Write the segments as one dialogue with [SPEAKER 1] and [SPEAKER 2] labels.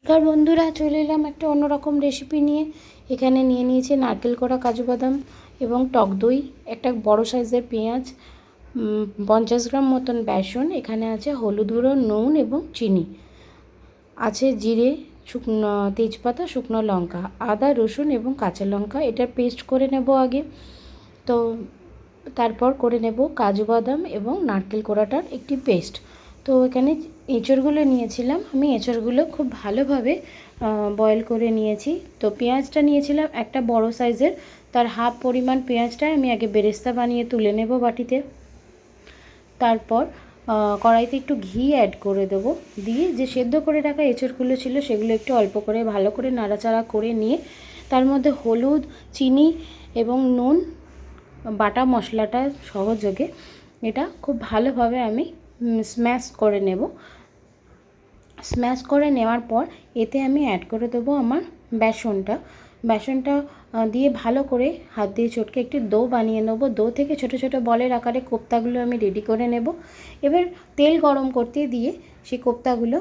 [SPEAKER 1] নমস্কার বন্ধুরা, চলে এলাম একটা অন্যরকম রেসিপি নিয়ে। এখানে নিয়ে নিয়েছি নারকেল কোড়া, কাজু বাদাম এবং টক দই, একটা বড় সাইজের পেঁয়াজ, 50 গ্রাম মতন বেসন, এখানে আছে হলুদ গুঁড়ো, নুন এবং চিনি, আছে জিরে, শুকনো তেজপাতা, শুকনো লঙ্কা, আদা, রসুন এবং কাঁচা লঙ্কা। এটা পেস্ট করে নেব আগে। তো তারপর করে নেব কাজু বাদাম এবং নারকেল কোড়াটার একটি পেস্ট। তো এখানে এঁচড়গুলো নিয়েছিলাম, আমি এঁচড়গুলো খুব ভালোভাবে বয়েল করে নিয়েছি। তো পেঁয়াজটা নিয়েছিলাম একটা বড় সাইজের, তার হাফ পরিমাণ পেঁয়াজটা আমি আগে বেরেস্তা বানিয়ে তুলে নেব বাটিতে। তারপর কড়াইতে একটু ঘি অ্যাড করে দেবো, দিয়ে যে সেদ্ধ করে রাখা এঁচড়গুলো ছিল সেগুলো একটু অল্প করে ভালো করে নাড়াচাড়া করে নিয়ে তার মধ্যে হলুদ, চিনি এবং নুন, বাটা মশলাটা সহযোগে এটা খুব ভালোভাবে আমি স্ম্যাশ করে নেব। স্ম্যাশ করে নেওয়ার পর এতে আমি অ্যাড করে দেবো আমার বেসনটা দিয়ে ভালো করে হাত দিয়ে চটকে একটি ডো বানিয়ে নেব। ডো থেকে ছোট ছোট বলের আকারে কোপ্তাগুলো আমি রেডি করে নেব। এবার তেল গরম করতে দিয়ে সেই কোপ্তাগুলো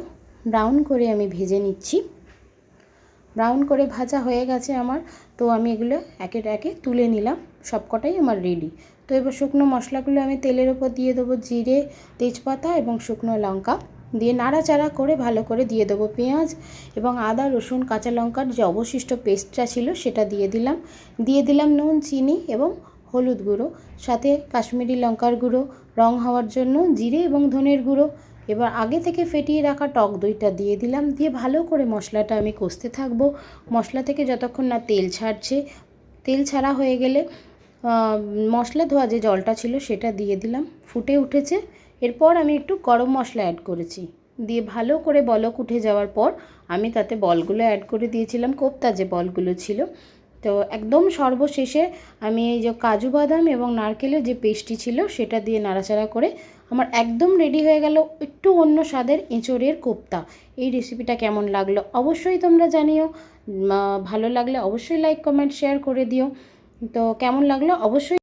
[SPEAKER 1] ব্রাউন করে আমি ভেজে নিচ্ছি। ব্রাউন করে ভাজা হয়ে গেছে আমার, তো আমি এগুলো একে একে তুলে নিলাম, সবকটাই আমার রেডি। তো এবার শুকনো মশলাগুলো আমি তেলের ওপর দিয়ে দেবো, জিরে, তেজপাতা এবং শুকনো লঙ্কা দিয়ে নাড়াচাড়া করে ভালো করে দিয়ে দেবো পেঁয়াজ এবং আদা, রসুন, কাঁচা লঙ্কার যে অবশিষ্ট পেস্টটা ছিল সেটা দিয়ে দিলাম নুন, চিনি এবং হলুদ গুঁড়ো, সাথে কাশ্মীরি লঙ্কার গুঁড়ো, রং হওয়ার জন্য জিরে এবং ধনের গুঁড়ো। এবার আগে থেকে ফেটিয়ে রাখা টক দইটা দিয়ে দিলাম, দিয়ে ভালো করে মশলাটা আমি কষতে থাকবো। মশলা থেকে যতক্ষণ না তেল ছাড়ছে, তেল ছাড়া হয়ে গেলে মশলা ধোয়া যে জলটা ছিল সেটা দিয়ে দিলাম, ফুটে উঠেছে। এরপর আমি একটু গরম মশলা অ্যাড করেছি, দিয়ে ভালো করে বলক উঠে যাওয়ার পর আমি তাতে বলগুলো অ্যাড করে দিয়েছিলাম, কোপ্তা যে বলগুলো ছিল। তো একদম সর্বশেষে আমি এই যে কাজু বাদাম এবং নারকেলের যে পেস্টটি ছিল সেটা দিয়ে নাড়াচাড়া করে আমার একদম রেডি হয়ে গেল একটু অন্য স্বাদের এঁচড়ের কোপ্তা। এই রেসিপিটা কেমন লাগলো অবশ্যই তোমরা জানিও, ভালো লাগলে অবশ্যই লাইক, কমেন্ট, শেয়ার করে দিও। তো কেমন লাগলো অবশ্যই